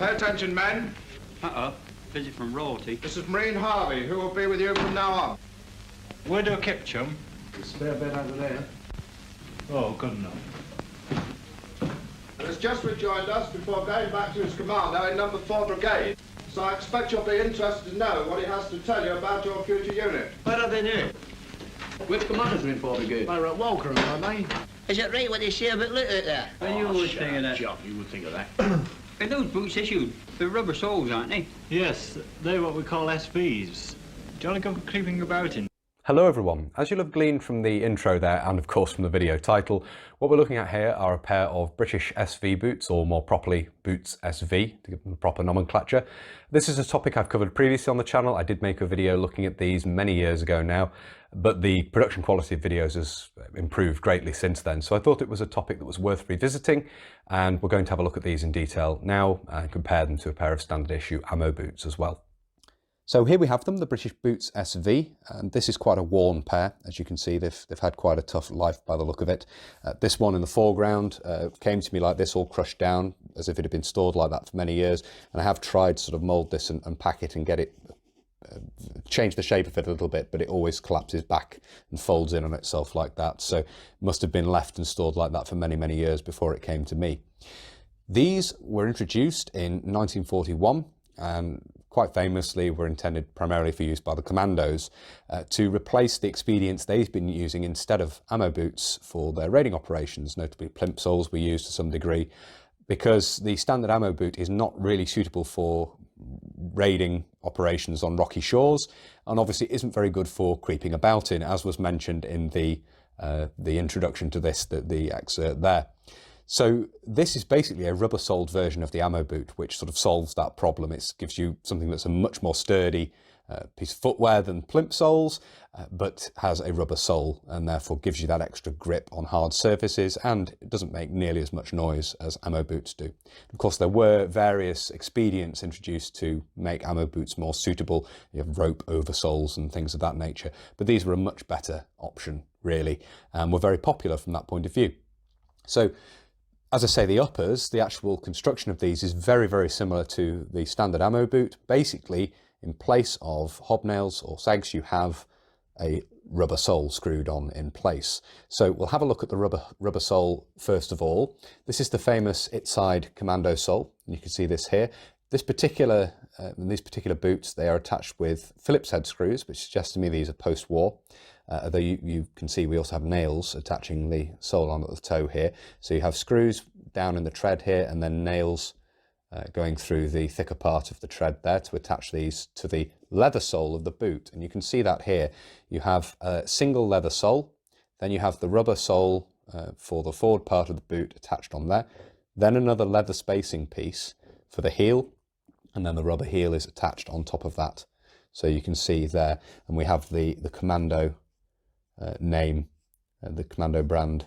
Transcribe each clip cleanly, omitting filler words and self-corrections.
Pay attention, men. Uh-oh. Visit from royalty. This is Marine Harvey, who will be with you from now on. Where do I keep, chum? The spare bed over there. Oh, good enough. He has just rejoined us before going back to his commando in number 4 Brigade. So I expect you'll be interested to know what he has to tell you about your future unit. Where are they now? Which commanders are in 4 Brigade? They're at Walker, aren't they? Is it right what they say about litter there? Are you always thinking that? Job, you would think of that. Are those boots issued? They're rubber soles, aren't they? Yes, they're what we call SVs. Do you want to go creeping about in? Hello everyone. As you'll have gleaned from the intro there, and of course from the video title, what we're looking at here are a pair of British SV boots, or more properly Boots SV, to give them the proper nomenclature. This is a topic I've covered previously on the channel. I did make a video looking at these many years ago now, but the production quality of videos has improved greatly since then. So I thought it was a topic that was worth revisiting, and we're going to have a look at these in detail now and compare them to a pair of standard issue ammo boots as well. So here we have them, the British Boots SV, and this is quite a worn pair. As you can see, they've had quite a tough life by the look of it. This one in the foreground came to me like this, all crushed down, as if it had been stored like that for many years. And I have tried to sort of mould this and pack it and get it, change the shape of it a little bit, but it always collapses back and folds in on itself like that. So it must have been left and stored like that for many, many years before it came to me. These were introduced in 1941 and quite famously were intended primarily for use by the commandos to replace the expedients they've been using instead of ammo boots for their raiding operations. Notably plimp soles were used to some degree, because the standard ammo boot is not really suitable for raiding operations on rocky shores, and obviously isn't very good for creeping about in, as was mentioned in the introduction to this, the excerpt there. So this is basically a rubber-soled version of the ammo boot, which sort of solves that problem. It gives you something that's a much more sturdy piece of footwear than plimp soles, but has a rubber sole and therefore gives you that extra grip on hard surfaces, and it doesn't make nearly as much noise as ammo boots do. Of course, there were various expedients introduced to make ammo boots more suitable. You have rope oversoles and things of that nature, but these were a much better option, really, and were very popular from that point of view. So, as I say, the uppers, the actual construction of these is very, very similar to the standard ammo boot. Basically, in place of hobnails or sags, you have a rubber sole screwed on in place. So we'll have a look at the rubber sole first of all. This is the famous Itside Commando sole. You can see this here. These particular boots, they are attached with Phillips head screws, which suggests to me these are post-war. Although you can see we also have nails attaching the sole on at the toe here. So you have screws down in the tread here, and then nails going through the thicker part of the tread there to attach these to the leather sole of the boot. And you can see that here. You have a single leather sole, then you have the rubber sole for the forward part of the boot attached on there, then another leather spacing piece for the heel, and then the rubber heel is attached on top of that. So you can see there, and we have the Commando name, the Commando brand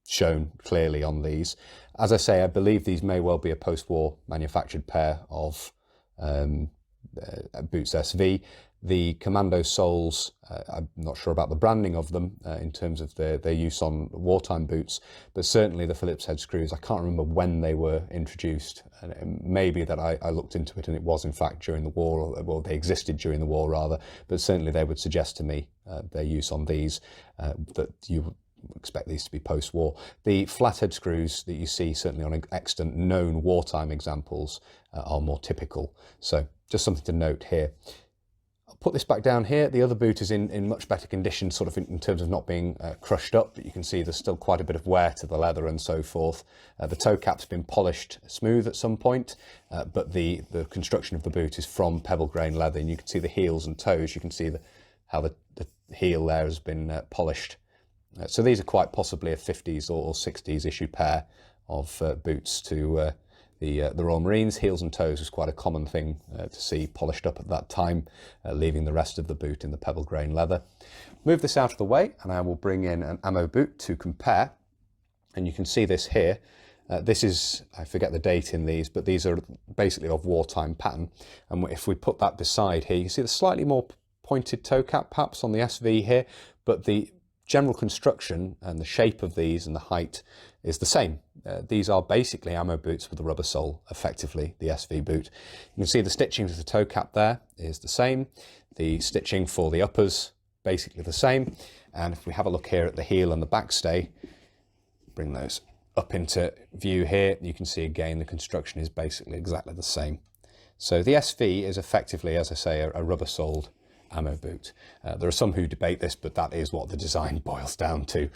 shown clearly on these. As I say, I believe these may well be a post-war manufactured pair of Boots SV. The Commando soles, I'm not sure about the branding of them in terms of their use on wartime boots, but certainly the Phillips head screws, I can't remember when they were introduced. And it may be that I looked into it and it was in fact during the war, or well, they existed during the war rather, but certainly they would suggest to me their use on these, that you would expect these to be post-war. The flathead screws that you see certainly on extant known wartime examples are more typical. So just something to note here. I'll put this back down here. The other boot is in much better condition, sort of in terms of not being crushed up, but you can see there's still quite a bit of wear to the leather and so forth. The toe cap's been polished smooth at some point, but the construction of the boot is from pebble grain leather, and you can see the heels and toes. You can see how the heel there has been polished. So these are quite possibly a 50s or 60s issue pair of boots to the Royal Marines. Heels and toes was quite a common thing to see polished up at that time, leaving the rest of the boot in the pebble grain leather. Move this out of the way, and I will bring in an ammo boot to compare. And you can see this here. This is, I forget the date in these, but these are basically of wartime pattern. And if we put that beside here, you see the slightly more pointed toe cap perhaps on the SV here, but the general construction and the shape of these and the height is the same. These are basically ammo boots with a rubber sole, effectively the SV boot. You can see the stitching to the toe cap there is the same. The stitching for the uppers, basically the same. And if we have a look here at the heel and the backstay, bring those up into view here, you can see again the construction is basically exactly the same. So the SV is effectively, as I say, a rubber-soled ammo boot. There are some who debate this, but that is what the design boils down to.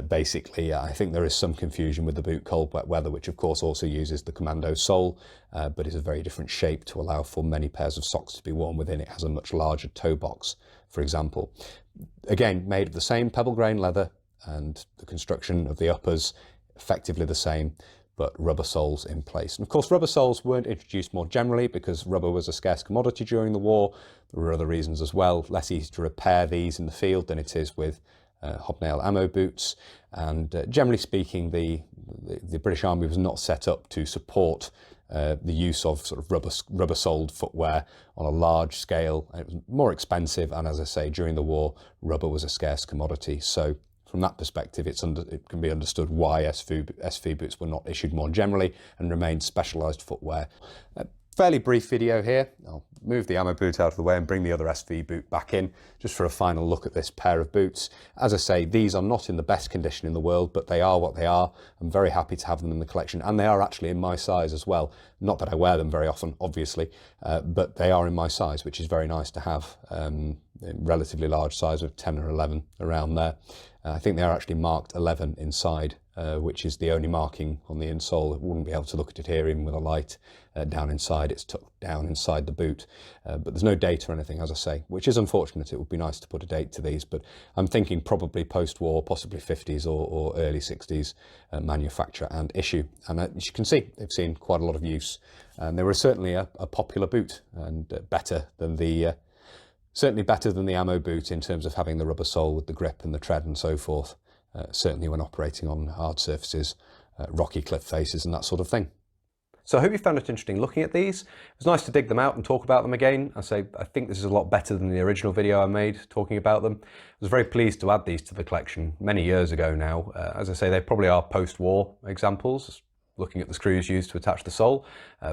Basically, I think there is some confusion with the boot Cold Wet Weather, which of course also uses the Commando sole, but is a very different shape to allow for many pairs of socks to be worn within. It has a much larger toe box, for example. Again, made of the same pebble grain leather, and the construction of the uppers effectively the same, but rubber soles in place. And of course, rubber soles weren't introduced more generally because rubber was a scarce commodity during the war. There were other reasons as well. Less easy to repair these in the field than it is with hobnail ammo boots. And generally speaking, the British Army was not set up to support the use of sort of rubber-soled footwear on a large scale. It was more expensive, and as I say, during the war, rubber was a scarce commodity. So from that perspective, it can be understood why SV boots were not issued more generally and remained specialised footwear. Fairly brief video here. I'll move the ammo boot out of the way and bring the other SV boot back in just for a final look at this pair of boots. As I say, these are not in the best condition in the world, but they are what they are. I'm very happy to have them in the collection, and they are actually in my size as well. Not that I wear them very often, obviously, but they are in my size, which is very nice to have. Relatively large size of 10 or 11 around there. I think they are actually marked 11 inside, which is the only marking on the insole. I wouldn't be able to look at it here even with a light down inside. It's tucked down inside the boot, but there's no date or anything, as I say, which is unfortunate. It would be nice to put a date to these, but I'm thinking probably post-war, possibly 50s or early 60s manufacture and issue. And as you can see, they've seen quite a lot of use, and they were certainly a popular boot, and better than the certainly better than the ammo boot in terms of having the rubber sole with the grip and the tread and so forth, certainly when operating on hard surfaces, rocky cliff faces and that sort of thing. So I hope you found it interesting looking at these. It was nice to dig them out and talk about them again. I think this is a lot better than the original video I made talking about them. I was very pleased to add these to the collection many years ago now. As I say, they probably are post-war examples, looking at the screws used to attach the sole,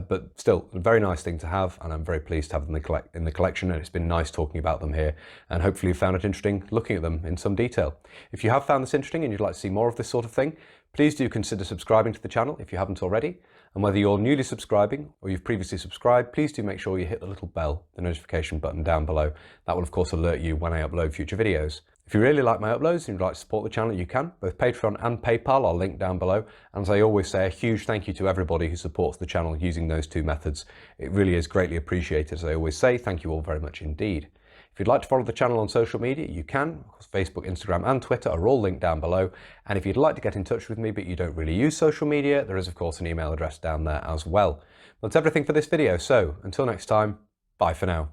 but still a very nice thing to have, and I'm very pleased to have them in the collection, and it's been nice talking about them here, and hopefully you found it interesting looking at them in some detail. If you have found this interesting and you'd like to see more of this sort of thing, please do consider subscribing to the channel if you haven't already, and whether you're newly subscribing or you've previously subscribed, please do make sure you hit the little bell, the notification button down below. That will of course alert you when I upload future videos. If you really like my uploads and you'd like to support the channel, you can. Both Patreon and PayPal are linked down below. And as I always say, a huge thank you to everybody who supports the channel using those two methods. It really is greatly appreciated. As I always say, thank you all very much indeed. If you'd like to follow the channel on social media, you can. Of course, Facebook, Instagram and Twitter are all linked down below. And if you'd like to get in touch with me, but you don't really use social media, there is of course an email address down there as well. That's everything for this video. So until next time, bye for now.